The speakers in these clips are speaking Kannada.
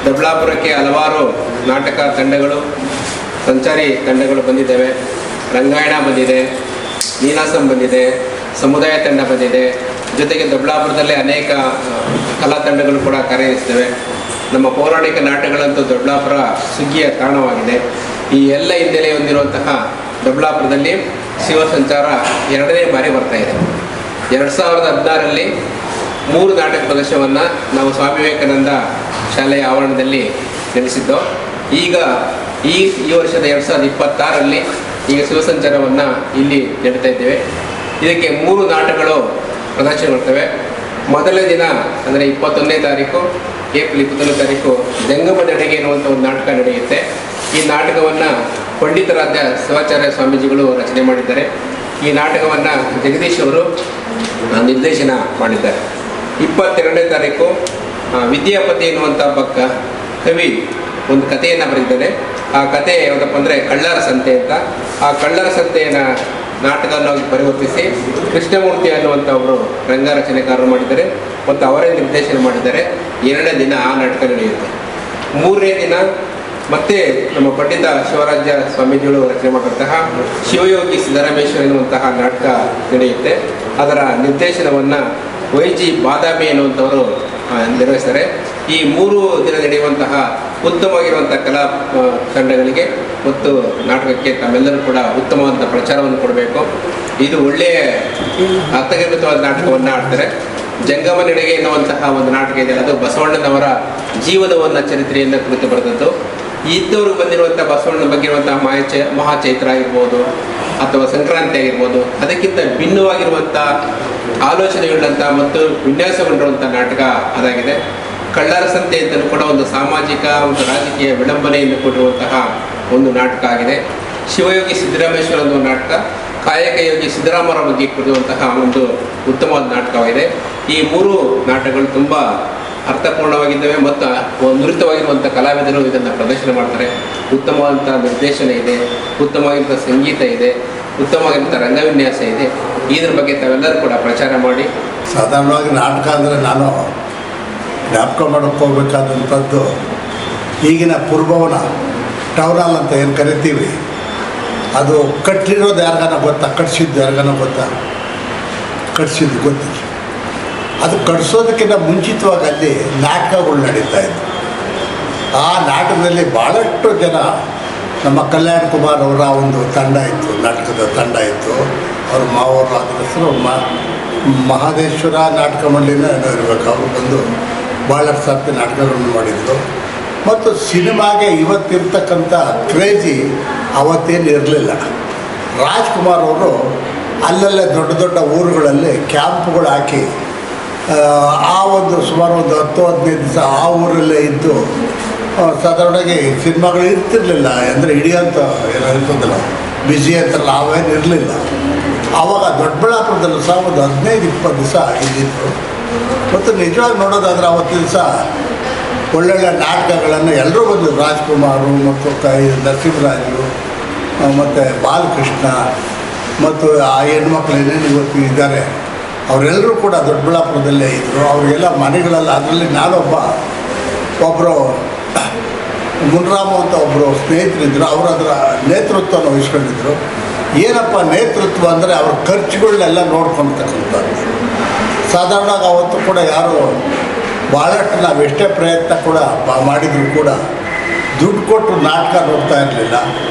ದೊಡ್ಡಬಳ್ಳಾಪುರಕ್ಕೆ ಹಲವಾರು ನಾಟಕ ತಂಡಗಳು, ಸಂಚಾರಿ ತಂಡಗಳು ಬಂದಿದ್ದಾವೆ. ರಂಗಾಯಣ ಬಂದಿದೆ, ನೀನಾಸಂ ಬಂದಿದೆ, ಸಮುದಾಯ ತಂಡ ಬಂದಿದೆ. ಜೊತೆಗೆ ದೊಡ್ಡಬಳ್ಳಾಪುರದಲ್ಲೇ ಅನೇಕ ಕಲಾ ತಂಡಗಳು ಕೂಡ ಕಾರ್ಯನಿರ್ವಹಿಸ್ತವೆ. ನಮ್ಮ ಪೌರಾಣಿಕ ನಾಟಕಗಳಂತೂ ದೊಡ್ಡಬಳ್ಳಾಪುರ ಸುಗ್ಗಿಯ ತಾಣವಾಗಿದೆ. ಈ ಎಲ್ಲ ಹಿನ್ನೆಲೆ ಹೊಂದಿರುವಂತಹ ದೊಡ್ಡಬಳ್ಳಾಪುರದಲ್ಲಿ ಶಿವ ಸಂಚಾರ 2ನೇ ಬಾರಿ ಬರ್ತಾ ಇದೆ. 2016ರಲ್ಲಿ 3 ನಾಟಕ ಪ್ರದರ್ಶನವನ್ನು ನಾವು ಸ್ವಾಮಿ ವಿವೇಕಾನಂದ ಶಾಲೆಯ ಆವರಣದಲ್ಲಿ ನಡೆಸಿದ್ದು. ಈಗ ಈ ವರ್ಷದ 2026ರಲ್ಲಿ ಈಗ ಶಿವ ಸಂಚಾರವನ್ನು ಇಲ್ಲಿ ನಡೀತಾ ಇದ್ದೇವೆ. ಇದಕ್ಕೆ 3 ನಾಟಕಗಳು ಪ್ರದರ್ಶನಗೊಳ್ತವೆ. ಮೊದಲನೇ ದಿನ ಅಂದರೆ 21ನೇ ತಾರೀಕು, ಏಪ್ರಿಲ್ 21ನೇ ತಾರೀಕು ಜಂಗಮ ನಡಿಗೆ ಎನ್ನುವಂಥ ಒಂದು ನಾಟಕ ನಡೆಯುತ್ತೆ. ಈ ನಾಟಕವನ್ನು ಪಂಡಿತರಾದ ಶಿವಾಚಾರ್ಯ ಸ್ವಾಮೀಜಿಗಳು ರಚನೆ ಮಾಡಿದ್ದಾರೆ. ಈ ನಾಟಕವನ್ನು ಜಗದೀಶ್ ಅವರು ನಿರ್ದೇಶನ ಮಾಡಿದ್ದಾರೆ. 22ನೇ ತಾರೀಕು ವಿದ್ಯಾಪತಿ ಎನ್ನುವಂಥ ಒಬ್ಬ ಕವಿ ಒಂದು ಕಥೆಯನ್ನು ಬರೆದಿದ್ದಾರೆ. ಆ ಕಥೆ ಯಾವುದಪ್ಪ ಅಂದರೆ ಕಳ್ಳರ ಸಂತೆ ಅಂತ. ಆ ಕಳ್ಳರ ಸಂತೆಯ ನಾಟಕವನ್ನು ಪರಿವರ್ತಿಸಿ ಕೃಷ್ಣಮೂರ್ತಿ ಅನ್ನುವಂಥ ಅವರು ರಂಗರಚನೆಕಾರರು ಮಾಡಿದ್ದಾರೆ ಮತ್ತು ಅವರೇ ನಿರ್ದೇಶನ ಮಾಡಿದ್ದಾರೆ. 2ನೇ ದಿನ ಆ ನಾಟಕ ನಡೆಯುತ್ತೆ. 3ನೇ ದಿನ ಮತ್ತೆ ನಮ್ಮ ಪಂಡಿತ ಶಿವರಾಜ್ಯ ಸ್ವಾಮೀಜಿಗಳು ರಚನೆ ಮಾಡಿದಂತಹ ಶಿವಯೋಗಿ ಸಿದ್ದರಾಮೇಶ್ವರ ಎನ್ನುವಂತಹ ನಾಟಕ ನಡೆಯುತ್ತೆ. ಅದರ ನಿರ್ದೇಶನವನ್ನು YG ಬಾದಾಮಿ ಎನ್ನುವಂಥವರು ನಿರ್ವಹಿಸ್ತಾರೆ. ಈ 3 ದಿನ ನಡೆಯುವಂತಹ ಉತ್ತಮವಾಗಿರುವಂಥ ಕಲಾ ತಂಡಗಳಿಗೆ ಮತ್ತು ನಾಟಕಕ್ಕೆ ತಾವೆಲ್ಲರೂ ಕೂಡ ಉತ್ತಮವಾದ ಪ್ರಚಾರವನ್ನು ಕೊಡಬೇಕು. ಇದು ಒಳ್ಳೆಯ ಅರ್ಥಗರ್ಭಿತವಾದ ನಾಟಕವನ್ನು ಆಡ್ತಾರೆ. ಜಂಗಮ ನಡಿಗೆ ಎನ್ನುವಂತಹ ಒಂದು ನಾಟಕ ಇದೆ. ಅದು ಬಸವಣ್ಣನವರ ಜೀವನವನ್ನು, ಚರಿತ್ರೆಯನ್ನು ಕುರಿತು ಬರೆದದ್ದು. ಇದ್ದವರು ಬಂದಿರುವಂಥ ಬಸವಣ್ಣನ ಬಗ್ಗೆ ಇರುವಂತಹ ಮಹಾಚೈತ್ರ ಆಗಿರ್ಬೋದು ಅಥವಾ ಸಂಕ್ರಾಂತಿ ಆಗಿರ್ಬೋದು, ಅದಕ್ಕಿಂತ ಭಿನ್ನವಾಗಿರುವಂಥ ಆಲೋಚನೆಗಳಂಥ ಮತ್ತು ವಿನ್ಯಾಸಗೊಂಡಿರುವಂಥ ನಾಟಕ ಅದಾಗಿದೆ. ಕಳ್ಳರ ಸಂತೆ ಅಂತಲೂ ಕೂಡ ಒಂದು ಸಾಮಾಜಿಕ ಮತ್ತು ರಾಜಕೀಯ ವಿಡಂಬನೆಯನ್ನು ಕೊಟ್ಟಿರುವಂತಹ ಒಂದು ನಾಟಕ ಆಗಿದೆ. ಶಿವಯೋಗಿ ಸಿದ್ದರಾಮೇಶ್ವರ ಒಂದು ನಾಟಕ, ಕಾಯಕ ಯೋಗಿ ಸಿದ್ದರಾಮರ ಬಗ್ಗೆ ಕೊಡುವಂತಹ ಒಂದು ಉತ್ತಮವಾದ ನಾಟಕವಾಗಿದೆ. ಈ 3 ನಾಟಕಗಳು ತುಂಬ ಅರ್ಥಪೂರ್ಣವಾಗಿದ್ದಾವೆ ಮತ್ತು ನುರಿತವಾಗಿರುವಂಥ ಕಲಾವಿದರು ಇದನ್ನು ಪ್ರದರ್ಶನ ಮಾಡ್ತಾರೆ. ಉತ್ತಮವಾದಂಥ ನಿರ್ದೇಶನ ಇದೆ, ಉತ್ತಮವಾಗಿರುವಂಥ ಸಂಗೀತ ಇದೆ, ಉತ್ತಮವಾಗಿರುವಂಥ ರಂಗವಿನ್ಯಾಸ ಇದೆ. ಇದ್ರ ಬಗ್ಗೆ ತಾವೆಲ್ಲರೂ ಕೂಡ ಪ್ರಚಾರ ಮಾಡಿ. ಸಾಧಾರಣವಾಗಿ ನಾಟಕ ಅಂದರೆ ನಾನು ಜ್ಞಾಪಕ ಮಾಡೋಕ್ಕೆ ಹೋಗ್ಬೇಕಾದಂಥದ್ದು ಈಗಿನ ಪುರಭವನ ಟೌನ್ ಹಾಲ್ ಅಂತ ಏನು ಕರಿತೀವಿ, ಅದು ಕಟ್ಟಿರೋದು ಯಾರಿಗಾನ ಗೊತ್ತಾ? ಕಟ್ಸಿದ್ದು ಯಾರಿಗಾನ ಗೊತ್ತಾ? ಕಟ್ಸಿದ್ದು ಗೊತ್ತಿಲ್ಲ. ಅದು ಕಟ್ಸೋದಕ್ಕಿಂತ ಮುಂಚಿತವಾಗಿ ಅಲ್ಲಿ ನಾಟಕಗಳು ನಡೀತಾ ಇತ್ತು. ಆ ನಾಟಕದಲ್ಲಿ ಭಾಳಷ್ಟು ಜನ, ನಮ್ಮ ಕಲ್ಯಾಣ್ ಕುಮಾರ್ ಅವರ ಒಂದು ತಂಡ ಇತ್ತು, ನಾಟಕದ ತಂಡ ಇತ್ತು. ಅವ್ರ ಮಾವರು ಅದ್ರ ಹೆಸರು ಮಹದೇಶ್ವರ ನಾಟಕ ಮಂಡಳಿನ ಏನೋ ಇರಬೇಕು. ಅವರು ಬಂದು ಭಾಳಷ್ಟು ಸರ್ತಿ ನಾಟಕಗಳನ್ನು ಮಾಡಿದರು. ಮತ್ತು ಸಿನಿಮಾಗೆ ಇವತ್ತಿರ್ತಕ್ಕಂಥ ಕ್ರೇಜಿ ಅವತ್ತೇನು ಇರಲಿಲ್ಲ. ರಾಜ್ಕುಮಾರ್ ಅವರು ಅಲ್ಲಲ್ಲೇ ದೊಡ್ಡ ದೊಡ್ಡ ಊರುಗಳಲ್ಲಿ ಕ್ಯಾಂಪ್ಗಳು ಹಾಕಿ ಆ ಒಂದು ಸುಮಾರು ಒಂದು 10-15 ದಿವಸ ಆ ಊರಲ್ಲೇ ಇದ್ದು ಸಾಧಾರಣವಾಗಿ ಸಿನಿಮಾಗಳು ಇರ್ತಿರ್ಲಿಲ್ಲ. ಅಂದರೆ ಹಿಡಿಯೋಂಥ ಏನೋ ಇರ್ತದಲ್ಲ, ಬ್ಯುಸಿ ಅಂತಾರಲ್ಲ, ಅವೇನು ಇರಲಿಲ್ಲ. ಆವಾಗ ದೊಡ್ಡಬಳ್ಳಾಪುರದಲ್ಲೂ ಸಹ ಒಂದು 15-20 ದಿವಸ ಇದ್ದಿತ್ತು. ಮತ್ತು ನಿಜವಾಗಿ ನೋಡೋದಾದ್ರೆ ಅವತ್ತು ದಿವಸ ಒಳ್ಳೊಳ್ಳೆ ನಾಟಕಗಳನ್ನು ಎಲ್ಲರೂ ಬಂದರು. ರಾಜ್ಕುಮಾರು ಮತ್ತು ನರಸಿಂಹರಾಜು ಮತ್ತು ಬಾಲಕೃಷ್ಣ ಮತ್ತು ಆ ಹೆಣ್ಮಕ್ಳು ಏನೇನು ಇವತ್ತು ಇದ್ದಾರೆ ಅವರೆಲ್ಲರೂ ಕೂಡ ದೊಡ್ಡಬಳ್ಳಾಪುರದಲ್ಲೇ ಇದ್ದರು. ಅವರಿಗೆಲ್ಲ ಮನೆಗಳೆಲ್ಲ, ಅದರಲ್ಲಿ ಒಬ್ಬರು ಮುನ್ರಾಮ ಅಂತ ಒಬ್ಬರು ಸ್ನೇಹಿತರಿದ್ದರು. ಅವರು ಅದರ ನೇತೃತ್ವವನ್ನು ವಹಿಸ್ಕೊಂಡಿದ್ರು. ಏನಪ್ಪ ನೇತೃತ್ವ ಅಂದರೆ ಅವ್ರ ಖರ್ಚುಗಳನ್ನೆಲ್ಲ ನೋಡ್ಕೊಳ್ತಕ್ಕಂಥದ್ದು. ಸಾಧಾರಣವಾಗಿ ಅವತ್ತು ಕೂಡ ಯಾರು ಭಾಳಷ್ಟು ನಾವು ಎಷ್ಟೇ ಪ್ರಯತ್ನ ಕೂಡ ಮಾಡಿದರೂ ಕೂಡ ದುಡ್ಡು ಕೊಟ್ಟು ನಾಟಕ ನೋಡ್ತಾ ಇರಲಿಲ್ಲ.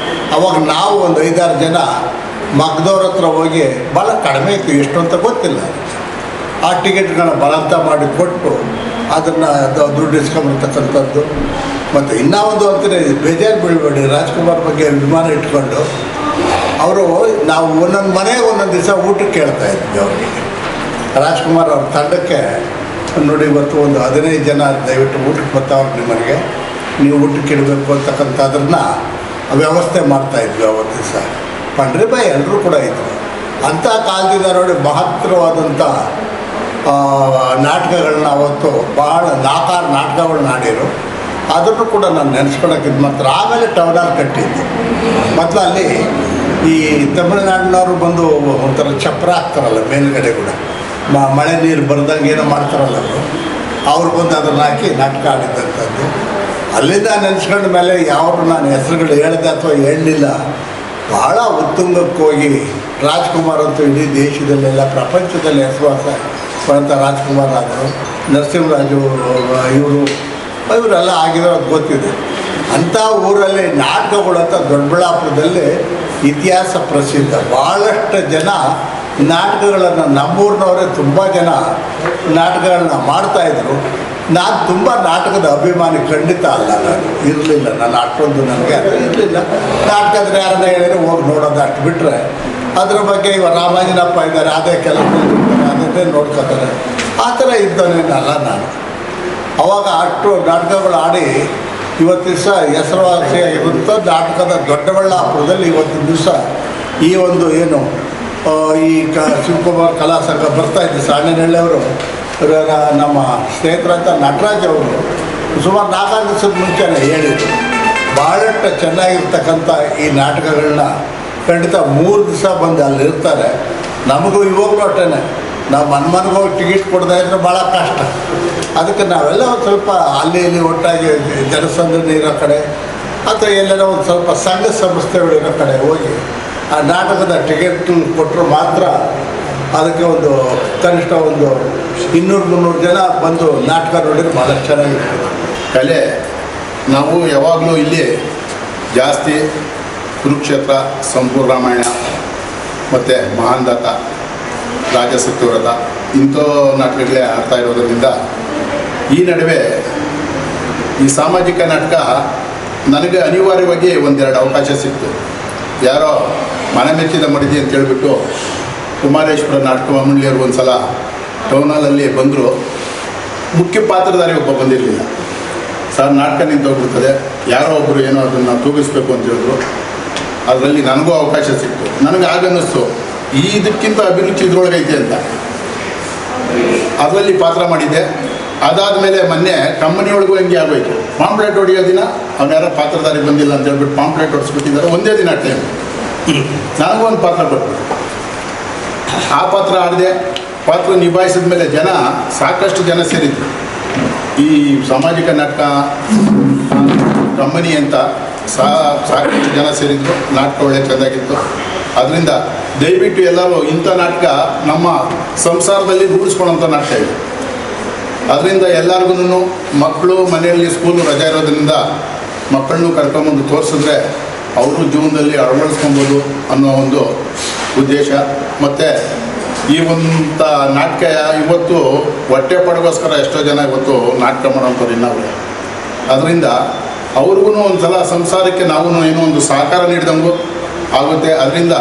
ಅವಾಗ ನಾವು ಒಂದು 5-6 ಜನ ಮಗ್ದವ್ರ ಹತ್ರ ಹೋಗಿ ಭಾಳ ಕಡಿಮೆ ಇತ್ತು, ಎಷ್ಟು ಅಂತ ಗೊತ್ತಿಲ್ಲ, ಆ ಟಿಕೆಟ್ಗಳನ್ನ ಬಲವಂತ ಮಾಡಿ ಕೊಟ್ಟು ಅದನ್ನು ದುಡ್ಡು ಇಸ್ಕೊಂಬರ್ತಕ್ಕಂಥದ್ದು. ಮತ್ತು ಇನ್ನೂ ಒಂದು ಅಂತಾರೆ, ಬೇಜಾರು ಬೀಳಬೇಡಿ, ರಾಜ್ಕುಮಾರ್ ಬಗ್ಗೆ ಅಭಿಮಾನ ಇಟ್ಕೊಂಡು ಅವರು ನಾವು ಒಂದೊಂದು ಮನೆ ಒಂದೊಂದು ದಿವಸ ಊಟಕ್ಕೆ ಕೇಳ್ತಾ ಇದ್ವಿ ಅವರಿಗೆ. ರಾಜ್ಕುಮಾರ್ ಅವ್ರ ತಂಡಕ್ಕೆ ನೋಡಿ ಇವತ್ತು ಒಂದು 15 ಜನ ದಯವಿಟ್ಟು ಊಟಕ್ಕೆ ಬರ್ತಾವ್ರು, ನಿಮ್ಮನೆಗೆ ನೀವು ಊಟಕ್ಕೆ ಇಡಬೇಕು ಅಂತಕ್ಕಂಥದ್ರನ್ನ ವ್ಯವಸ್ಥೆ ಮಾಡ್ತಾಯಿದ್ವಿ ಅವತ್ತು ದಿವಸ. ಪಂಡ್ರಿಬಾಯಿ ಎಲ್ಲರೂ ಕೂಡ ಇದ್ದರು. ಅಂಥ ಕಾಲದಿಂದ ನೋಡಿ ಮಹತ್ತರವಾದಂಥ ನಾಟಕಗಳನ್ನ ಅವತ್ತು ಭಾಳ 4-6 ನಾಟಕಗಳನ್ನ ಆಡಿರು. ಅದನ್ನು ಕೂಡ ನಾನು ನೆನೆಸ್ಕೊಳಕ್ಕೆ ಇದು ಮಾಡ್ತಾರೆ. ಆಮೇಲೆ ಟೌನ್ ಹಾಲ್ ಕಟ್ಟಿದ್ದು. ಮೊದಲು ಅಲ್ಲಿ ಈ ತಮಿಳುನಾಡಿನವರು ಬಂದು ಒಂಥರ ಚಪ್ರ ಹಾಕ್ತಾರಲ್ಲ ಮೇಲುಗಡೆ ಕೂಡ, ಮಳೆ ನೀರು ಬರ್ದಂಗೆ ಏನೋ ಮಾಡ್ತಾರಲ್ಲ ಅವರು ಬಂದು ಅದನ್ನು ಹಾಕಿ ನಾಟಕ ಆಡಿದ್ದಂಥದ್ದು. ಅಲ್ಲಿಂದ ನೆನೆಸ್ಕೊಂಡ ಮೇಲೆ ಯಾವುದು ನಾನು ಹೆಸರುಗಳು ಹೇಳಿದೆ ಅಥವಾ ಹೇಳಲಿಲ್ಲ. ಭಾಳ ಉತ್ತುಂಗಕ್ಕೆ ಹೋಗಿ ರಾಜ್ಕುಮಾರ್ ಅಂತೂ ಇಡೀ ದೇಶದಲ್ಲೆಲ್ಲ ಪ್ರಪಂಚದಲ್ಲಿ ಹೆಸರುವಾಸ ಪಡೆದ ರಾಜ್ಕುಮಾರ್ ಆದರು, ನರಸಿಂಹರಾಜು ಇವರೆಲ್ಲ ಆಗಿರೋದು ಗೊತ್ತಿದೆ. ಅಂಥ ಊರಲ್ಲಿ ನಾಟಕಗಳಂತ ದೊಡ್ಡಬಳ್ಳಾಪುರದಲ್ಲಿ ಇತಿಹಾಸ ಪ್ರಸಿದ್ಧ. ಭಾಳಷ್ಟು ಜನ ನಾಟಕಗಳನ್ನು ನಮ್ಮೂರಿನವರೇ ತುಂಬ ಜನ ನಾಟಕಗಳನ್ನ ಮಾಡ್ತಾಯಿದ್ರು. ನಾನು ತುಂಬ ನಾಟಕದ ಅಭಿಮಾನಿ ಖಂಡಿತ ಅಲ್ಲ, ನಾನು ಇರಲಿಲ್ಲ. ನಾನು ಅಷ್ಟೊಂದು ನನಗೆ ಅದು ಇರಲಿಲ್ಲ. ನಾಟಕ ಅಂದರೆ ಯಾರನ್ನ ಹೇಳಿದ್ರೆ ಹೋಗಿ ನೋಡೋದು ಅಷ್ಟು ಬಿಟ್ಟರೆ ಅದ್ರ ಬಗ್ಗೆ ಇವಾಗ ರಾಮಾಂಜನಪ್ಪ ಇದ್ದಾರೆ, ಅದೇ ಕೆಲಸದಲ್ಲಿ ಇರ್ತಾರೆ, ಅದೇ ನೋಡ್ಕೋತಾರೆ. ಆ ಥರ ಇದ್ದವನೇನಲ್ಲ ನಾನು. ಅವಾಗ ಅಷ್ಟು ನಾಟಕಗಳು ಆಡಿ ಇವತ್ತು ದಿವಸ ಹೆಸರುವಾಸಿಯಾಗಿರುವಂಥ ನಾಟಕದ ದೊಡ್ಡಬಳ್ಳಾಪುರದಲ್ಲಿ ಇವತ್ತಿನ ದಿವಸ ಈ ಒಂದು ಏನು ಈ ಶಿವಕುಮಾರ್ ಕಲಾ ಸಂಘ ಬರ್ತಾಯಿದ್ದೆ. ಸಾಣೆನಹಳ್ಳಿಯವರು ನಮ್ಮ ಸ್ನೇಹಿತರಂತ ನಟರಾಜ್ ಅವರು ಸುಮಾರು 4 ದಿವಸದ ಮುಂಚೆನೇ ಹೇಳಿದರು, ಭಾಳಷ್ಟು ಚೆನ್ನಾಗಿರ್ತಕ್ಕಂಥ ಈ ನಾಟಕಗಳನ್ನ ಖಂಡಿತ 3 ದಿವಸ ಬಂದು ಅಲ್ಲಿರ್ತಾರೆ. ನಮಗೂ ಇವಾಗಲೂ ಅಷ್ಟೇ, ನಾವು ಮನ್ಮನ್ಗೆ ಹೋಗಿ ಟಿಕೆಟ್ ಕೊಡದೇ ಇದ್ರೆ ಭಾಳ ಕಷ್ಟ. ಅದಕ್ಕೆ ನಾವೆಲ್ಲ ಒಂದು ಸ್ವಲ್ಪ ಅಲ್ಲಿ ಇಲ್ಲಿ ಒಟ್ಟಾಗಿ ಜನಸಂದಣಿ ಇರೋ ಕಡೆ ಅಥವಾ ಎಲ್ಲರೂ ಒಂದು ಸ್ವಲ್ಪ ಸಂಘ ಸಂಸ್ಥೆಗಳಿರೋ ಕಡೆ ಹೋಗಿ ಆ ನಾಟಕದ ಟಿಕೆಟ್ ಕೊಟ್ಟರು ಮಾತ್ರ ಅದಕ್ಕೆ ಒಂದು ಕನಿಷ್ಠ ಒಂದು 200-300 ಜನ ಬಂದು ನಾಟಕ ನೋಡಿದ್ರೆ ಭಾಳಷ್ಟು ಚೆನ್ನಾಗಿರ್ತದೆ. ಕಲೆ ನಾವು ಯಾವಾಗಲೂ ಇಲ್ಲಿ ಜಾಸ್ತಿ ಕುರುಕ್ಷೇತ್ರ, ಸಂಪೂರ್ಣ ರಾಮಾಯಣ ಮತ್ತು ಮಹಾಂದಕ, ರಾಜಸತ್ಯವ್ರತ ಇಂಥ ನಾಟಕಗಳೇ ಆಡ್ತಾ ಇರೋದರಿಂದ ಈ ನಡುವೆ ಈ ಸಾಮಾಜಿಕ ನಾಟಕ ನನಗೆ ಅನಿವಾರ್ಯವಾಗಿ 1-2 ಅವಕಾಶ ಸಿಕ್ತು. ಯಾರೋ ಮನೆ ಮೆಚ್ಚಿದ ಮಡಿದಿ ಅಂತ ಹೇಳ್ಬಿಟ್ಟು ಕುಮಾರೇಶ್ವರ ನಾಟಕ ಮಂಡಳಿಯವರು ಒಂದು ಸಲ ಟೌನ್ ಹಾಲಲ್ಲಿ ಬಂದರು. ಮುಖ್ಯ ಪಾತ್ರಧಾರಿ ಒಬ್ಬ ಬಂದಿರಲಿಲ್ಲ. ಸರ್ ನಾಟಕ ನಿಂತೋಗ್ಬಿಡ್ತದೆ, ಯಾರೋ ಒಬ್ಬರು ಏನೋ ಅದನ್ನು ತೂಗಿಸ್ಬೇಕು ಅಂತ ಹೇಳಿದ್ರು. ಅದರಲ್ಲಿ ನನಗೂ ಅವಕಾಶ ಸಿಕ್ತು. ನನಗೆ ಆಗನ್ನಿಸ್ತು ಇದಕ್ಕಿಂತ ಅಭಿರುಚಿ ಇದ್ರೊಳಗೈತೆ ಅಂತ. ಅದರಲ್ಲಿ ಪಾತ್ರ ಮಾಡಿದ್ದೆ. ಅದಾದಮೇಲೆ ಮೊನ್ನೆ ಕಂಪನಿಯೊಳಗೂ ಹಂಗೆ ಆಗೋಯ್ತು. ಪಾಂಪ್ಲೆಟ್ ಹೊಡೆಯೋ ದಿನ ಅವ್ನು ಯಾರೋ ಪಾತ್ರಧಾರಿ ಬಂದಿಲ್ಲ ಅಂತ ಹೇಳ್ಬಿಟ್ಟು ಪಾಂಪ್ಲೆಟ್ ಹೊಡಿಸ್ಬಿಟ್ಟಿದ್ದಾರೆ. ಒಂದೇ ದಿನ ಟೈಮ್ ನನಗೂ ಒಂದು ಪಾತ್ರ ಕೊಟ್ಟು ಆ ಪಾತ್ರ ಆಡಿದೆ. ಪಾತ್ರ ನಿಭಾಯಿಸಿದ ಮೇಲೆ ಸಾಕಷ್ಟು ಜನ ಸೇರಿದ್ರು. ಈ ಸಾಮಾಜಿಕ ನಾಟಕ ಕಂಪನಿ ಅಂತ ಸಾಕಷ್ಟು ಜನ ಸೇರಿದ್ರು. ನಾಟಕ ಒಳ್ಳೆ ಚೆಂದಾಗಿತ್ತು. ಅದರಿಂದ ದಯವಿಟ್ಟು ಎಲ್ಲರೂ ಇಂಥ ನಾಟಕ ನಮ್ಮ ಸಂಸಾರದಲ್ಲಿ ರೂಢಿಸ್ಕೊಳ್ಳೋಂಥ ನಾಟಕ ಇದೆ. ಅದರಿಂದ ಎಲ್ಲರಿಗೂ ಮಕ್ಕಳು ಮನೆಯಲ್ಲಿ ಸ್ಕೂಲು ರಜೆ ಇರೋದ್ರಿಂದ ಮಕ್ಕಳನ್ನು ಕರ್ಕೊಂಬಂದು ತೋರಿಸಿದ್ರೆ ಅವರು ಜೀವನದಲ್ಲಿ ಅಳವಡಿಸ್ಕೊಬೋದು ಅನ್ನೋ ಒಂದು ಉದ್ದೇಶ. ಮತ್ತು ಈ ಒಂದು ನಾಟಕ ಇವತ್ತು ಹೊಟ್ಟೆ ಪಡಗೋಸ್ಕರ ಎಷ್ಟೋ ಜನ ಇವತ್ತು ನಾಟಕ ಮಾಡೋಂಥವ್ರು ಇನ್ನವರು. ಅದರಿಂದ ಅವ್ರಿಗೂ ಒಂದು ಸಲ ಸಂಸಾರಕ್ಕೆ ನಾವು ಏನೋ ಒಂದು ಸಹಕಾರ ನೀಡಿದಂಗೂ ಆಗುತ್ತೆ. ಅದರಿಂದ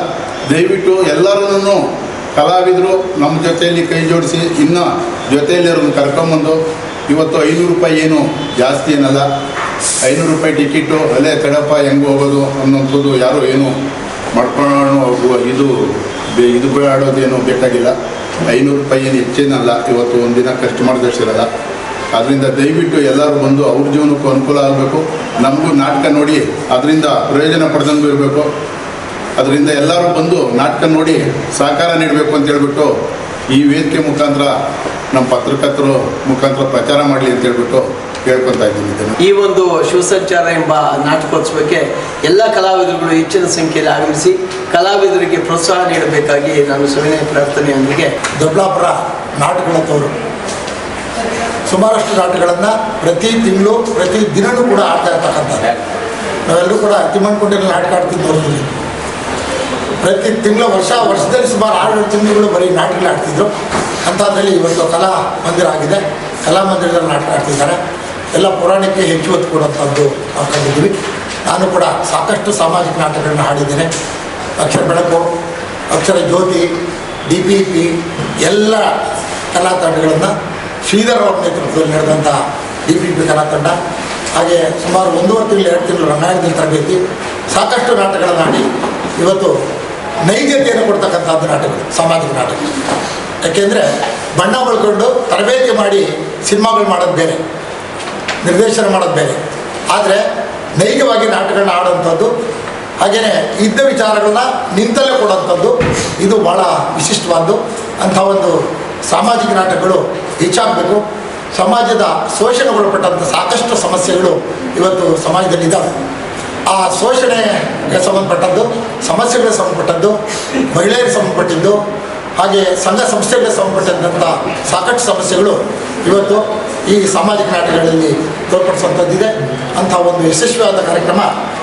ದಯವಿಟ್ಟು ಎಲ್ಲರೂ ಕಲಾವಿದರು ನಮ್ಮ ಜೊತೆಯಲ್ಲಿ ಕೈ ಜೋಡಿಸಿ ಇನ್ನು ಜೊತೆಯಲ್ಲಿ ಅವ್ರನ್ನ ಕರ್ಕೊಂಬಂದು ಇವತ್ತು 500 ರೂಪಾಯಿ ಏನು ಜಾಸ್ತಿ ಏನಲ್ಲ. 500 ರೂಪಾಯಿ ಟಿಕೆಟು ಅಲ್ಲೇ ತಡಪ್ಪ ಹೆಂಗೆ ಹೋಗೋದು ಅನ್ನೋಂಥದ್ದು ಯಾರು ಏನು ಮಾಡ್ಕೊಳ್ಳೋ ಇದು ಆಡೋದೇನು ಬೇಕಾಗಿಲ್ಲ. 500 ರೂಪಾಯಿ ಏನು ಹೆಚ್ಚೇನಲ್ಲ. ಇವತ್ತು ಒಂದಿನ ಖರ್ಚು ಮಾಡಿದಷ್ಟಿರಲ್ಲ. ಅದರಿಂದ ದಯವಿಟ್ಟು ಎಲ್ಲರೂ ಬಂದು ಅವ್ರ ಜೀವನಕ್ಕೂ ಅನುಕೂಲ ಆಗಬೇಕು, ನಮಗೂ ನಾಟಕ ನೋಡಿ ಅದರಿಂದ ಪ್ರಯೋಜನ ಪಡೆದಂಗೂ ಇರಬೇಕು. ಅದರಿಂದ ಎಲ್ಲರೂ ಬಂದು ನಾಟಕ ನೋಡಿ ಸಹಕಾರ ನೀಡಬೇಕು ಅಂತ ಹೇಳ್ಬಿಟ್ಟು ಈ ವೇದಿಕೆ ಮುಖಾಂತರ ನಮ್ಮ ಪತ್ರಕರ್ತರು ಮುಖಾಂತರ ಪ್ರಚಾರ ಮಾಡಲಿ ಅಂತ ಹೇಳ್ಬಿಟ್ಟು ಕೇಳ್ಕೊತಾ ಇದ್ದೀನಿ. ಈ ಒಂದು ಶಿವಸಂಚಾರ ಎಂಬ ನಾಟಕೋತ್ಸವಕ್ಕೆ ಎಲ್ಲ ಕಲಾವಿದರುಗಳು ಹೆಚ್ಚಿನ ಸಂಖ್ಯೆಯಲ್ಲಿ ಆಗಮಿಸಿ ಕಲಾವಿದರಿಗೆ ಪ್ರೋತ್ಸಾಹ ನೀಡಬೇಕಾಗಿ ನಾನು ಸವಿನಯ ಪ್ರಾರ್ಥನೆಯೊಂದಿಗೆ. ದೊಡ್ಡಬಳ್ಳಾಪುರ ನಾಟಕಗಳಂತವರು ಸುಮಾರಷ್ಟು ನಾಟಕಗಳನ್ನು ಪ್ರತಿ ತಿಂಗಳು ಪ್ರತಿ ದಿನವೂ ಕೂಡ ಆಡ್ತಾ ಇರ್ತಕ್ಕಂಥದ್ದು. ನಾವೆಲ್ಲರೂ ಕೂಡ ತಿಮ್ಮಣ್ಣಕೊಂಡಲ್ಲಿ ನಾಟಕ ಆಡ್ತಿದ್ದು ನೋಡ್ತೀವಿ. ಪ್ರತಿ ತಿಂಗಳು ವರ್ಷದಲ್ಲಿ ಸುಮಾರು 6 ತಿಂಗಳು ಬರೀ ನಾಟಕ ಆಡ್ತಿದ್ರು. ಅಂಥದ್ರಲ್ಲಿ ಇವತ್ತು ಕಲಾ ಮಂದಿರ ಆಗಿದೆ. ಕಲಾ ಮಂದಿರದಲ್ಲಿ ನಾಟಕ ಆಡ್ತಿದ್ದಾರೆ. ಎಲ್ಲ ಪುರಾಣಕ್ಕೆ ಹೆಚ್ಚು ಒತ್ತು ಕೊಡುವಂಥದ್ದು ನಾವು ಕಂಡಿದ್ದೀವಿ. ನಾನು ಕೂಡ ಸಾಕಷ್ಟು ಸಾಮಾಜಿಕ ನಾಟಕಗಳನ್ನ ಹಾಡಿದ್ದೇನೆ. ಅಕ್ಷರ ಬೆಳಕು, ಅಕ್ಷರ ಜ್ಯೋತಿ, DPP ಎಲ್ಲ ಕಲಾ ತಂಡಗಳನ್ನು ಶ್ರೀಧರ್ ಅವರ ನೇತೃತ್ವದಲ್ಲಿ ನಡೆದಂಥ DPP ಕಲಾ ತಂಡ, ಹಾಗೆ ಸುಮಾರು 1.5 ತಿಂಗಳು 2 ತಿಂಗಳು ರಂಗಾಯಣದಲ್ಲಿ ತರಬೇತಿ, ಸಾಕಷ್ಟು ನಾಟಕಗಳನ್ನು ಆಡಿ ಇವತ್ತು ನೈಜತೆಯನ್ನು ಕೊಡ್ತಕ್ಕಂಥದ್ದು ನಾಟಕಗಳು, ಸಾಮಾಜಿಕ ನಾಟಕ. ಯಾಕೆಂದರೆ ಬಣ್ಣ ಬಳ್ಕೊಂಡು ತರಬೇತಿ ಮಾಡಿ ಸಿನಿಮಾಗಳು ಮಾಡೋದು ಬೇರೆ, ನಿರ್ದೇಶನ ಮಾಡೋದು ಬೇರೆ. ಆದರೆ ನೈಜವಾಗಿ ನಾಟಕಗಳನ್ನ ಆಡೋಂಥದ್ದು, ಹಾಗೆಯೇ ಇದ್ದ ವಿಚಾರಗಳನ್ನ ನಿಂತಲ್ಲೇ ಕೊಡೋಂಥದ್ದು, ಇದು ಭಾಳ ವಿಶಿಷ್ಟವಾದ್ದು. ಅಂಥ ಒಂದು ಸಾಮಾಜಿಕ ನಾಟಕಗಳು ಹೆಚ್ಚಾಗಬೇಕು. ಸಮಾಜದ ಶೋಷಣೆಗೊಳಪಟ್ಟಂಥ ಸಾಕಷ್ಟು ಸಮಸ್ಯೆಗಳು ಇವತ್ತು ಸಮಾಜದಲ್ಲಿದ್ದಾವೆ. ಆ ಶೋಷಣೆಗೆ ಸಂಬಂಧಪಟ್ಟದ್ದು, ಸಮಸ್ಯೆಗಳಿಗೆ ಸಂಬಂಧಪಟ್ಟದ್ದು, ಮಹಿಳೆಯರಿಗೆ ಸಂಬಂಧಪಟ್ಟಿದ್ದು, ಹಾಗೆ ಸಂಘ ಸಂಸ್ಥೆಗಳಿಗೆ ಸಂಬಂಧಪಟ್ಟಂಥ ಸಾಕಷ್ಟು ಸಮಸ್ಯೆಗಳು ಇವತ್ತು ಈ ಸಾಮಾಜಿಕ ನಾಟಕಗಳಲ್ಲಿ ತೋರ್ಪಡಿಸುವಂಥದ್ದಿದೆ. ಅಂಥ ಒಂದು ಯಶಸ್ವಿಯಾದ ಕಾರ್ಯಕ್ರಮ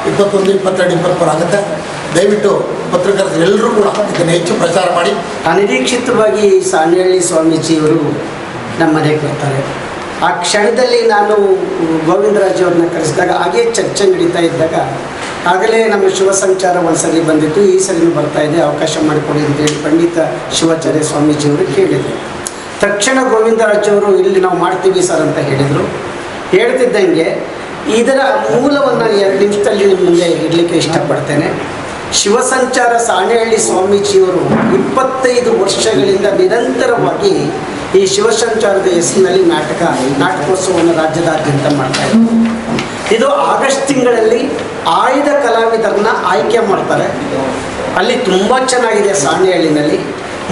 21, 22, 23 ಆಗುತ್ತೆ. ದಯವಿಟ್ಟು ಪತ್ರಕರ್ತರು ಎಲ್ಲರೂ ಕೂಡ ಇದನ್ನು ಹೆಚ್ಚು ಪ್ರಚಾರ ಮಾಡಿ. ಅನಿರೀಕ್ಷಿತವಾಗಿ ಸಾಣೇಹಳ್ಳಿ ಸ್ವಾಮೀಜಿಯವರು ನಮ್ಮ ಮನೆಗೆ ಬರ್ತಾರೆ. ಆ ಕ್ಷಣದಲ್ಲಿ ನಾನು ಗೋವಿಂದರಾಜ್ ಅವ್ರನ್ನ ಕರೆಸಿದಾಗ ಹಾಗೇ ಚರ್ಚೆ ನಡೀತಾ ಇದ್ದಾಗ ಆಗಲೇ ನಮ್ಮ ಶಿವ ಸಂಚಾರ ಒಂದ್ಸಲಿ ಬಂದಿತ್ತು, ಈ ಸರಿನೂ ಬರ್ತಾ ಇದೆ, ಅವಕಾಶ ಮಾಡಿಕೊಡಿ ಅಂತೇಳಿ ಪಂಡಿತ ಶಿವಾಚಾರ್ಯ ಸ್ವಾಮೀಜಿಯವರು ಕೇಳಿದರು. ತಕ್ಷಣ ಗೋವಿಂದರಾಜ್ ಅವರು ಇಲ್ಲಿ ನಾವು ಮಾಡ್ತೀವಿ ಸರ್ ಅಂತ ಹೇಳಿದರು. ಹೇಳ್ತಿದ್ದಂಗೆ ಇದರ ಮೂಲವನ್ನು 2 ನಿಮಿಷದಲ್ಲಿ ನಿಮ್ಮ ಮುಂದೆ ಇಡಲಿಕ್ಕೆ ಇಷ್ಟಪಡ್ತೇನೆ. ಶಿವಸಂಚಾರ ಸಾಣೇಹಳ್ಳಿ ಸ್ವಾಮೀಜಿಯವರು 25 ವರ್ಷಗಳಿಂದ ನಿರಂತರವಾಗಿ ಈ ಶಿವಸಂಚಾರದ ಹೆಸರಿನಲ್ಲಿ ನಾಟಕೋತ್ಸವವನ್ನು ರಾಜ್ಯದಾದ್ಯಂತ ಮಾಡ್ತಾ ಇದ್ದಾರೆ. ಇದು ಆಗಸ್ಟ್ ತಿಂಗಳಲ್ಲಿ ಆಯ್ದ ಕಲಾವಿದರನ್ನ ಆಯ್ಕೆ ಮಾಡ್ತಾರೆ. ಅಲ್ಲಿ ತುಂಬ ಚೆನ್ನಾಗಿದೆ. ಸಾಣೇಹಳ್ಳಿನಲ್ಲಿ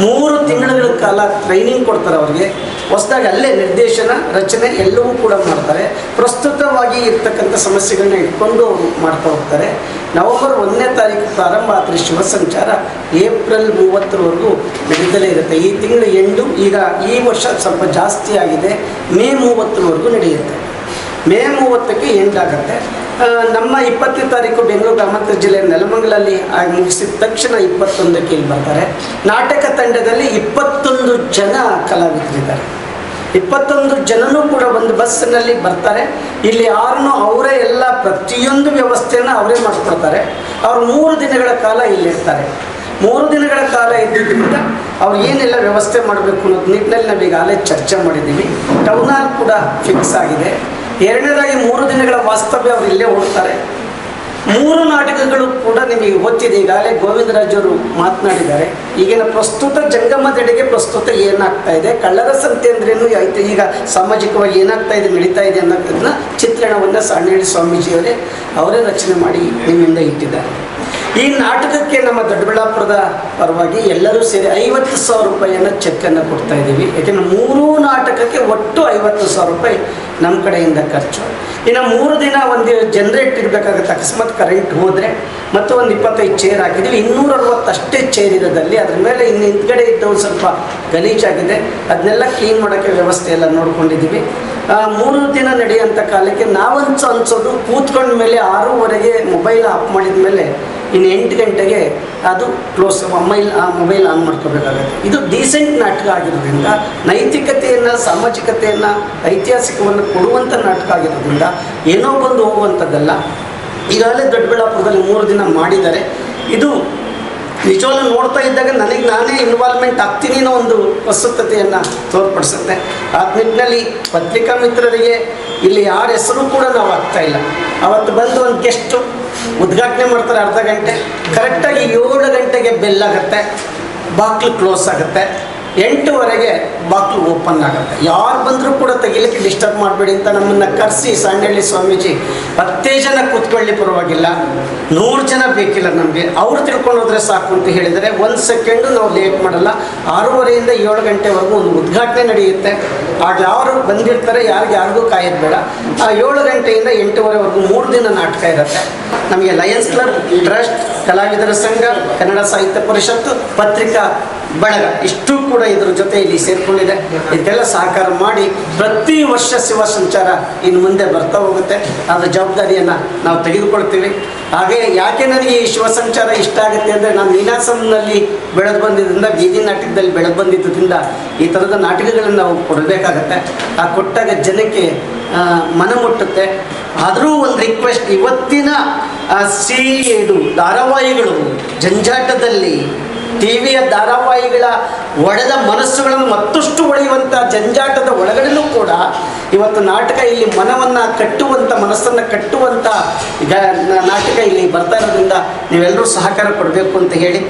3 ತಿಂಗಳ ಕಾಲ ಟ್ರೈನಿಂಗ್ ಕೊಡ್ತಾರೆ ಅವ್ರಿಗೆ. ಹೊಸದಾಗಿ ಅಲ್ಲೇ ನಿರ್ದೇಶನ, ರಚನೆ ಎಲ್ಲವೂ ಕೂಡ ಮಾಡ್ತಾರೆ. ಪ್ರಸ್ತುತವಾಗಿ ಇರ್ತಕ್ಕಂಥ ಸಮಸ್ಯೆಗಳನ್ನ ಇಟ್ಕೊಂಡು ಅವರು ಮಾಡ್ತಾ ಹೋಗ್ತಾರೆ. ನವೆಂಬರ್ 1ನೇ ತಾರೀಕು ಪ್ರಾರಂಭ ಆದರೆ ಶಿವಸಂಚಾರ ಏಪ್ರಿಲ್ 30ರವರೆಗೂ ನಡೀತಲೇ ಇರುತ್ತೆ. ಈ ತಿಂಗಳು ಎಂಡು, ಈಗ ಈ ವರ್ಷ ಸ್ವಲ್ಪ ಜಾಸ್ತಿ ಆಗಿದೆ, ಮೇ 30ರವರೆಗೂ ನಡೆಯುತ್ತೆ. ಮೇ 30ಕ್ಕೆ ಎಂಡಾಗುತ್ತೆ. ನಮ್ಮ 20ನೇ ತಾರೀಕು ಬೆಂಗಳೂರು ಗ್ರಾಮಾಂತರ ಜಿಲ್ಲೆಯ ನೆಲಮಂಗಲಲ್ಲಿ ಮುಗಿಸಿದ ತಕ್ಷಣ 21ಕ್ಕೆ ಇಲ್ಲಿ ಬರ್ತಾರೆ. ನಾಟಕ ತಂಡದಲ್ಲಿ 21 ಜನ ಕಲಾವಿದರಿದ್ದಾರೆ. 21 ಜನನೂ ಕೂಡ ಒಂದು ಬಸ್ಸಿನಲ್ಲಿ ಬರ್ತಾರೆ. ಇಲ್ಲಿ ಯಾರನ್ನೂ ಅವರೇ ಎಲ್ಲ ಪ್ರತಿಯೊಂದು ವ್ಯವಸ್ಥೆಯನ್ನು ಅವರೇ ಮಾಡಿಕೊಡ್ತಾರೆ. ಅವರು 3 ದಿನಗಳ ಕಾಲ ಇಲ್ಲಿರ್ತಾರೆ. 3 ದಿನಗಳ ಕಾಲ ಇದ್ದಿದ್ದರಿಂದ ಅವ್ರು ಏನೆಲ್ಲ ವ್ಯವಸ್ಥೆ ಮಾಡಬೇಕು ಅನ್ನೋದು ನಿಟ್ಟಿನಲ್ಲಿ ನಾವು ಈಗಾಗಲೇ ಚರ್ಚೆ ಮಾಡಿದ್ದೀವಿ. ಟೌನ್ ಹಾಲ್ ಕೂಡ ಫಿಕ್ಸ್ ಆಗಿದೆ. 2ನೇದಾಗಿ 3 ದಿನಗಳ ವಾಸ್ತವ್ಯ ಅವರು ಇಲ್ಲೇ ಓಡ್ತಾರೆ. 3 ನಾಟಕಗಳು ಕೂಡ ನಿಮಗೆ ಗೊತ್ತಿದೆ. ಈಗಾಗಲೇ ಗೋವಿಂದರಾಜ್ ಅವರು ಮಾತನಾಡಿದ್ದಾರೆ. ಈಗಿನ ಪ್ರಸ್ತುತ ಜಂಗಮದೆಡೆಗೆ ಪ್ರಸ್ತುತ ಏನಾಗ್ತಾ ಇದೆ, ಕಳ್ಳರ ಸಂತೆ ಅಂದ್ರೇನು ಆಯ್ತು, ಈಗ ಸಾಮಾಜಿಕವಾಗಿ ಏನಾಗ್ತಾ ಇದೆ, ನಡೀತಾ ಇದೆ ಅನ್ನೋದನ್ನ ಚಿತ್ರಣವನ್ನು ಸಾಣೇಹಳ್ಳಿ ಸ್ವಾಮೀಜಿಯವರೇ ಅವರೇ ರಚನೆ ಮಾಡಿ ನಿಮ್ಮಿಂದ ಇಟ್ಟಿದ್ದಾರೆ. ಈ ನಾಟಕಕ್ಕೆ ನಮ್ಮ ದೊಡ್ಡಬಳ್ಳಾಪುರದ ಪರವಾಗಿ ಎಲ್ಲರೂ ಸೇರಿ 50,000 ರೂಪಾಯಿಯನ್ನು ಚೆಕ್ಕನ್ನು ಕೊಡ್ತಾ ಇದ್ದೀವಿ. ಯಾಕೆಂದರೆ 3 ನಾಟಕಕ್ಕೆ ಒಟ್ಟು 50,000 ರೂಪಾಯಿ ನಮ್ಮ ಕಡೆಯಿಂದ ಖರ್ಚು. ಇನ್ನು 3 ದಿನ ಒಂದು ಜನ್ರೇಟ್ ಇರಬೇಕಾಗುತ್ತೆ. ಅಕಸ್ಮಾತ್ ಕರೆಂಟ್ ಹೋದರೆ ಮತ್ತು ಒಂದು 25 ಚೇರ್ ಹಾಕಿದ್ದೀವಿ. 260 ಅಷ್ಟೇ ಚೇರ್ ಇರೋದಲ್ಲಿ ಅದ್ರ ಮೇಲೆ ಇನ್ನು ಹಿಂದ್ಗಡೆ ಇದ್ದವು ಸ್ವಲ್ಪ ಗಲೀಜಾಗಿದೆ, ಅದನ್ನೆಲ್ಲ ಕ್ಲೀನ್ ಮಾಡೋಕ್ಕೆ ವ್ಯವಸ್ಥೆ ಎಲ್ಲ ನೋಡ್ಕೊಂಡಿದ್ದೀವಿ. 3 ದಿನ ನಡೆಯುವಂಥ ಕಾಲಕ್ಕೆ ನಾವಂತ ಅನ್ಸೋದು ಕೂತ್ಕೊಂಡ ಮೇಲೆ 6:30ಗೆ ಮೊಬೈಲ್ ಆಫ್ ಮಾಡಿದ ಮೇಲೆ ಇನ್ನು 8 ಗಂಟೆಗೆ ಅದು ಕ್ಲೋಸ್, ಮೊಬೈಲ್ ಆನ್ ಮಾಡ್ಕೋಬೇಕಾಗುತ್ತೆ. ಇದು ಡೀಸೆಂಟ್ ನಾಟಕ ಆಗಿರೋದ್ರಿಂದ, ನೈತಿಕತೆಯನ್ನು, ಸಾಮಾಜಿಕತೆಯನ್ನು, ಐತಿಹಾಸಿಕವನ್ನು ಕೊಡುವಂಥ ನಾಟಕ ಆಗಿರೋದ್ರಿಂದ ಏನೋ ಬಂದು ಹೋಗುವಂಥದ್ದಲ್ಲ. ಈಗಾಗಲೇ ದೊಡ್ಡಬಳ್ಳಾಪುರದಲ್ಲಿ 3 ದಿನ ಮಾಡಿದ್ದಾರೆ. ಇದು ನಿಜವಾಗ್ಲೂ ನೋಡ್ತಾ ಇದ್ದಾಗ ನನಗೆ ನಾನೇ ಇನ್ವಾಲ್ವ್ಮೆಂಟ್ ಆಗ್ತೀನಿ ಅನ್ನೋ ಒಂದು ಪ್ರಸ್ತುತತೆಯನ್ನು ತೋರ್ಪಡಿಸುತ್ತೆ. ಆ ನಿಟ್ಟಿನಲ್ಲಿ ಪತ್ರಿಕಾ ಮಿತ್ರರಿಗೆ ಇಲ್ಲಿ ಯಾರ ಹೆಸರು ಕೂಡ ನಾವು ಆಗ್ತಾ ಇಲ್ಲ. ಅವತ್ತು ಬಂದು ಒಂದು ಗೆಸ್ಟು ಉದ್ಘಾಟನೆ ಮಾಡ್ತಾರೆ ಅರ್ಧ ಗಂಟೆ, ಕರೆಕ್ಟಾಗಿ 7 ಗಂಟೆಗೆ ಬೆಲ್ ಆಗುತ್ತೆ, ಬಾಕ್ಲು ಕ್ಲೋಸ್ ಆಗುತ್ತೆ, 8:00ವರೆಗೆ ಬಾಕ್ಲು ಓಪನ್ ಆಗುತ್ತೆ. ಯಾರು ಬಂದರೂ ಕೂಡ ತೆಗಿಲಿಕ್ಕೆ ಡಿಸ್ಟರ್ಬ್ ಮಾಡಬೇಡಿ ಅಂತ ನಮ್ಮನ್ನು ಕರೆಸಿ ಸಾಣೇಹಳ್ಳಿ ಸ್ವಾಮೀಜಿ 10 ಜನ ಕೂತ್ಕೊಳ್ಳಿ ಪರವಾಗಿಲ್ಲ, 100 ಜನ ಬೇಕಿಲ್ಲ ನಮಗೆ, ಅವ್ರು ತಿಳ್ಕೊಂಡು ಹೋದರೆ ಸಾಕು ಅಂತ ಹೇಳಿದರೆ 1 ಸೆಕೆಂಡು ನಾವು ಲೇಟ್ ಮಾಡಲ್ಲ. 6:30ಯಿಂದ 7 ಗಂಟೆವರೆಗೂ ಒಂದು ಉದ್ಘಾಟನೆ ನಡೆಯುತ್ತೆ. ಆಗ ಯಾರು ಬಂದಿರ್ತಾರೆ ಯಾರಿಗೂ ಕಾಯೋದು ಬೇಡ. 7 ಗಂಟೆಯಿಂದ 8:00ವರೆವರೆಗೂ 3 ದಿನ ನಾಟಕ ಇರುತ್ತೆ. ನಮಗೆ ಲಯನ್ಸ್ ಕ್ಲಬ್, ಟ್ರಸ್ಟ್, ಕಲಾವಿದರ ಸಂಘ, ಕನ್ನಡ ಸಾಹಿತ್ಯ ಪರಿಷತ್ತು, ಪತ್ರಿಕಾ ಬಳಗ ಇಷ್ಟು ಕೂಡ ಇದ್ರ ಜೊತೆ ಇಲ್ಲಿ ಸೇರಿಕೊಂಡಿದೆ. ಇದಕ್ಕೆಲ್ಲ ಸಹಕಾರ ಮಾಡಿ ಪ್ರತಿ ವರ್ಷ ಶಿವ ಸಂಚಾರ ಇನ್ನು ಮುಂದೆ ಬರ್ತಾ ಹೋಗುತ್ತೆ. ಅದರ ಜವಾಬ್ದಾರಿಯನ್ನು ನಾವು ತೆಗೆದುಕೊಳ್ತೀವಿ. ಹಾಗೆ ಯಾಕೆ ನನಗೆ ಈ ಶಿವ ಸಂಚಾರ ಇಷ್ಟ ಆಗುತ್ತೆ ಅಂದರೆ, ನಾನು ನೀನಾಸಂನಲ್ಲಿ ಬೆಳೆದು ಬಂದಿದ್ದರಿಂದ, ಬೀದಿ ನಾಟಕದಲ್ಲಿ ಬೆಳೆದು ಬಂದಿದ್ದರಿಂದ ಈ ಥರದ ನಾಟಕಗಳನ್ನು ನಾವು ಕೊಡಬೇಕಾಗತ್ತೆ. ಆ ಕೊಟ್ಟಾಗ ಜನಕ್ಕೆ ಮನ ಮುಟ್ಟುತ್ತೆ. ಆದರೂ ಒಂದು ರಿಕ್ವೆಸ್ಟ್, ಇವತ್ತಿನ ಇದು ಧಾರಾವಾಹಿಗಳು ಜಂಜಾಟದಲ್ಲಿ, ಟಿವಿಯ ಧಾರಾವಾಹಿಗಳ ಒಡೆದ ಮನಸ್ಸುಗಳನ್ನು ಮತ್ತಷ್ಟು ಒಡೆಯುವಂಥ ಜಂಜಾಟದ ಒಳಗಡೆನೂ ಕೂಡ ಇವತ್ತು ನಾಟಕ ಇಲ್ಲಿ ಮನವನ್ನು ಕಟ್ಟುವಂಥ, ಮನಸ್ಸನ್ನು ಕಟ್ಟುವಂಥ ನಾಟಕ ಇಲ್ಲಿ ಬರ್ತಾ ಇರೋದ್ರಿಂದ ನೀವೆಲ್ಲರೂ ಸಹಕಾರ ಕೊಡಬೇಕು ಅಂತ ಹೇಳಿ